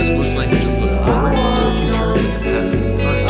whereas most languages look forward to the future with the past in front,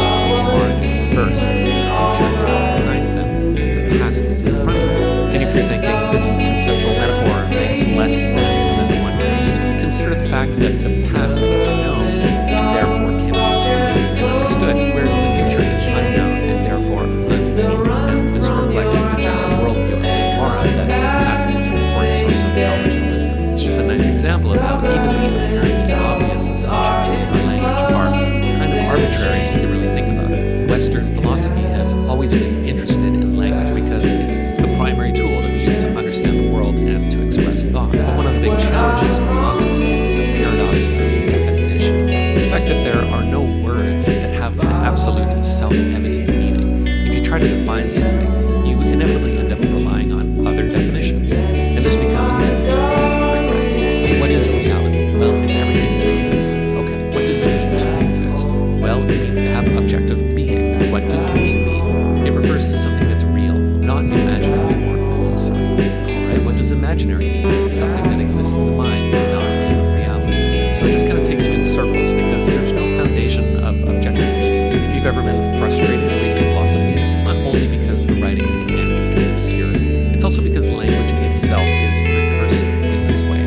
or in reverse, the future is behind them, the past is in front of them. And if you're thinking this conceptual metaphor makes less sense than the one used, consider the fact that the past is known and therefore can be seen and understood, whereas the future is unknown and therefore unseen. And this reflects the general worldview of Mara that the past is an important source of knowledge and wisdom. It's just a nice example of how even the apparently obvious assumptions made on language are kind of arbitrary if you really think about it. Western philosophy has always been interested in language because it's the primary tool that we use to understand the world and to express thought. But one of the big challenges for philosophy is the paradox of definition. The fact that there are no words that have an absolute self-evident meaning. If you try to define something, you inevitably end up relying on other definitions, and this becomes an infinite regress. So what is reality? Well, it's everything that exists. Okay, what does it mean to exist? Well, it means to have objective being. What does being mean? It refers to something that's real, not imaginary or illusory. Alright, what does imaginary mean? Something that exists in the mind, not in reality. So it just kind of takes you in circles because there's no foundation of objective being. If you've ever been frustrated reading philosophy, it's not only because the writing is dense and obscure, it's also because language itself is recursive in this way.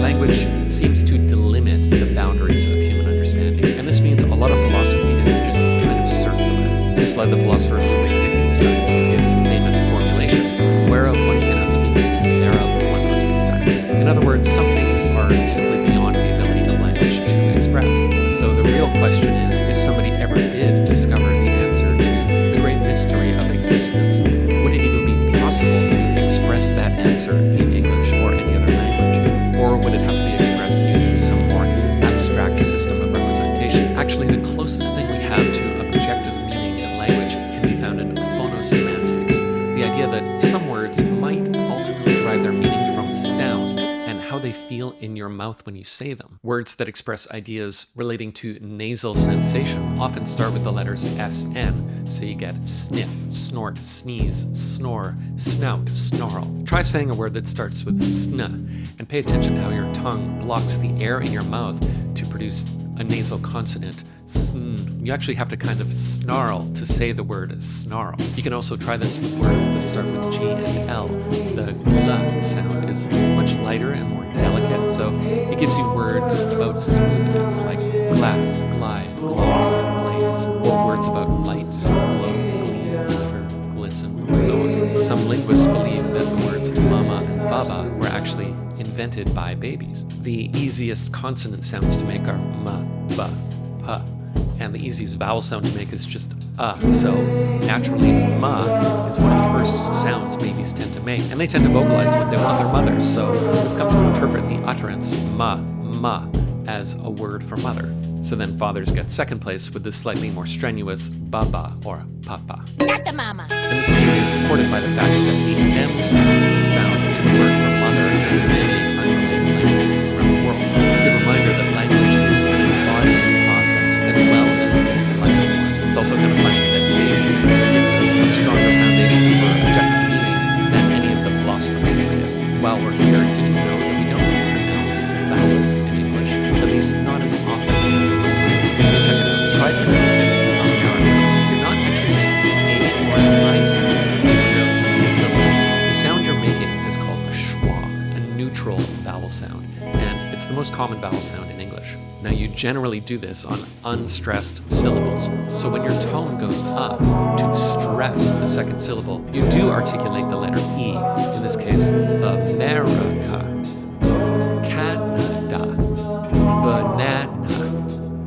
Language seems to delimit the boundaries of human understanding, and this means a lot of philosophy is just kind of circular. This led the philosopher Ludwig Wittgenstein to his famous formulation, whereof one cannot speak, thereof one must be silent. In other words, some things are simply beyond the ability of language to express. So the real question is, if somebody ever did discover the answer to the great mystery of existence, would it even be possible to express that answer in English or any other language? Or would it have to be expressed using some more abstract system of representation? Actually, the closest thing we have to objective meaning in language can be found in phonosemantics, the idea that some words might ultimately derive their meaning from sound and how they feel in your mouth when you say them. Words that express ideas relating to nasal sensation often start with the letters SN, so you get sniff, snort, sneeze, snore, snout, snarl. Try saying a word that starts with sn, and pay attention to how your tongue blocks the air in your mouth to produce a nasal consonant, sn. You actually have to kind of snarl to say the word snarl. You can also try this with words that start with G and L. The gl sound is much lighter and more delicate, so it gives you words about smoothness like glass, glide, gloss, glaze, or words about light, glow, gleam, glitter, glisten, and so on. Some linguists believe that the words mama and baba were actually invented by babies. The easiest consonant sounds to make are ma, ba, pa, and the easiest vowel sound to make is just so naturally ma is one of the first sounds babies tend to make, and they tend to vocalize what they want their mothers, so we've come to interpret the utterance ma as a word for mother. So then fathers get second place with the slightly more strenuous baba or papa. Not the mama. And this theory is supported by the fact that the M sound is found in the word for mother in many unrelated languages around the world. It's a good reminder that language is an embodied process as well as an intellectual one. It's also kind of funny that babies give us a stronger foundation for objective meaning than any of the philosophers ever did. While we're here, did you know that we don't pronounce vowels in English? At least not as often as in language. So check it out. Try pronouncing America. You're not actually making an A or an I sound when you pronounce these syllables. The sound you're making is called a schwa, a neutral vowel sound, and it's the most common vowel sound in English. Now, you generally do this on unstressed syllables, so when your tone goes up to stress the second syllable, you do articulate the letter E, in this case, America, Canada, banana.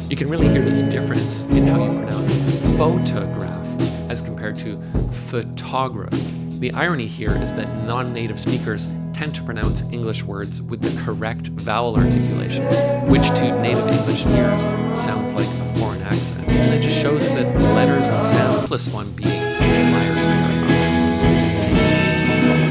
You can really hear this difference in how you pronounce photograph as compared to photograph. The irony here is that non-native speakers tend to pronounce English words with the correct vowel articulation, which to native English ears sounds like a foreign accent. And it just shows that letters and sounds, plus one being Myers paradox.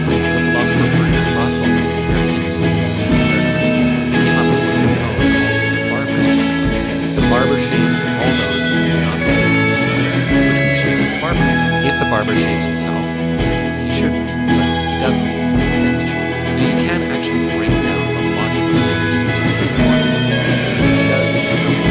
The philosopher Bertrand Russell was very interested in this kind of paradox, and came up with one of his own called the barber's paradox. The barber shaves all those who do not shave themselves, but who shaves the barber. If the barber shaves himself, he shouldn't, but he doesn't, then he should. You can actually break down the logic of language into the form of this. What this does is essentially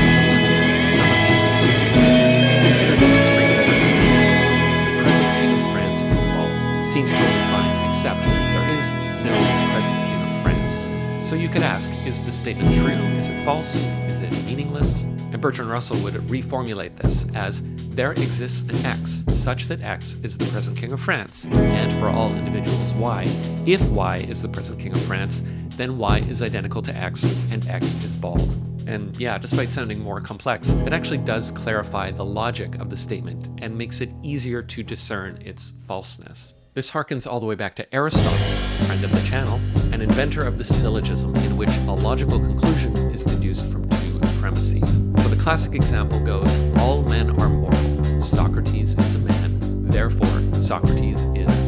false? Is it meaningless? And Bertrand Russell would reformulate this as, there exists an X such that X is the present King of France, and for all individuals Y, if Y is the present King of France, then Y is identical to X, and X is bald. And yeah, despite sounding more complex, it actually does clarify the logic of the statement and makes it easier to discern its falseness. This harkens all the way back to Aristotle, friend of the channel, an inventor of the syllogism in which a logical conclusion is deduced from two premises. So the classic example goes, all men are mortal. Socrates is a man, therefore Socrates is.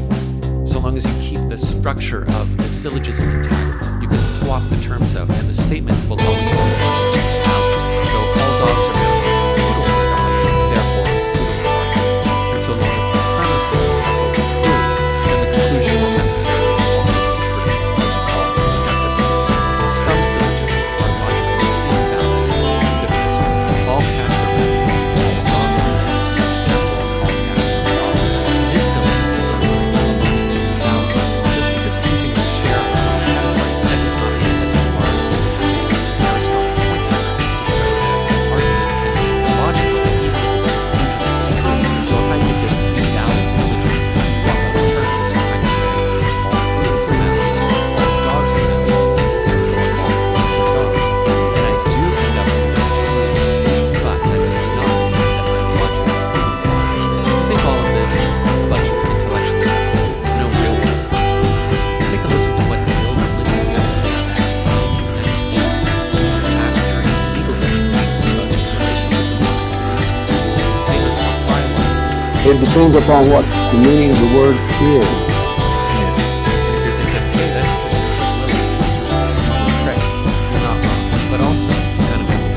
So long as you keep the structure of the syllogism intact, you can swap the terms out and the statement will always hold logic and value. So all dogs are mountains, poodles are dogs, therefore poodles are dogs. And so long as the premises are both true, then the conclusion will necessarily also be true. This is called inductive reasoning. Some syllogisms are logically invalid, as if this one, all cats are mountains, all dogs are dogs, therefore all cats are dogs. This syllogism illustrates a logical fallacy. Just because two things share a common category, that does not mean that they are the same. Aristotle's point here is to show that the argument can be illogical even if its conclusion is true. And so if I take this invalid syllogism and swap out the terms, I can say all poodles are mountains, all dogs are mountains, therefore all poodles are dogs. And I do end up with a true conclusion, but that does not mean that my logic is invalid. I think all of this is a bunch of intellectual babble, no real world consequences. Take a listen to what Bill Clinton had to say back in 1998. He was asked during a legal deposition about his relationship with one of the companies. His famous reply was, It depends upon what the meaning of the word is. and if you're thinking, hey, that's just Slim Willie with his usual tricks, you're not wrong. But also, kind of as a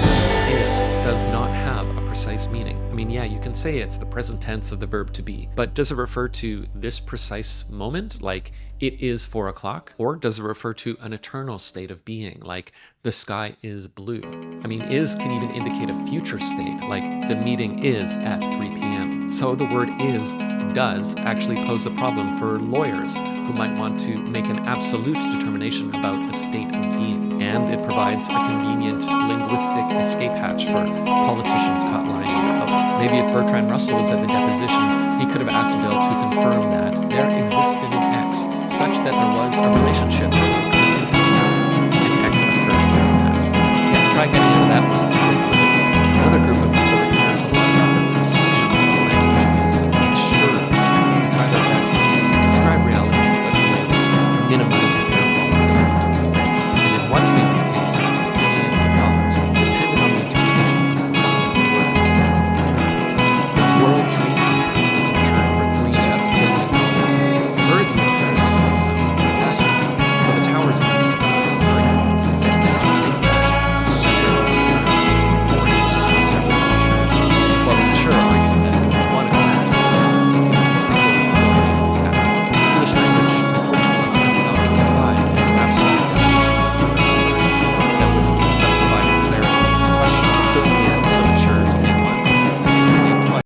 is does not have a precise meaning. I mean, yeah, you can say it's the present tense of the verb to be, but does it refer to this precise moment, like it is 4 o'clock? Or does it refer to an eternal state of being, like the sky is blue? I mean, is can even indicate a future state, like the meeting is at 3 p.m. So the word is does actually pose a problem for lawyers who might want to make an absolute determination about a state of being. And it provides a convenient linguistic escape hatch for politicians caught lying under oath. Maybe if Bertrand Russell was at the deposition, he could have asked Bill to confirm that there existed an X such that there was a relationship between Clinton and Musk, and X occurred in the past. Yeah, try getting out of that one.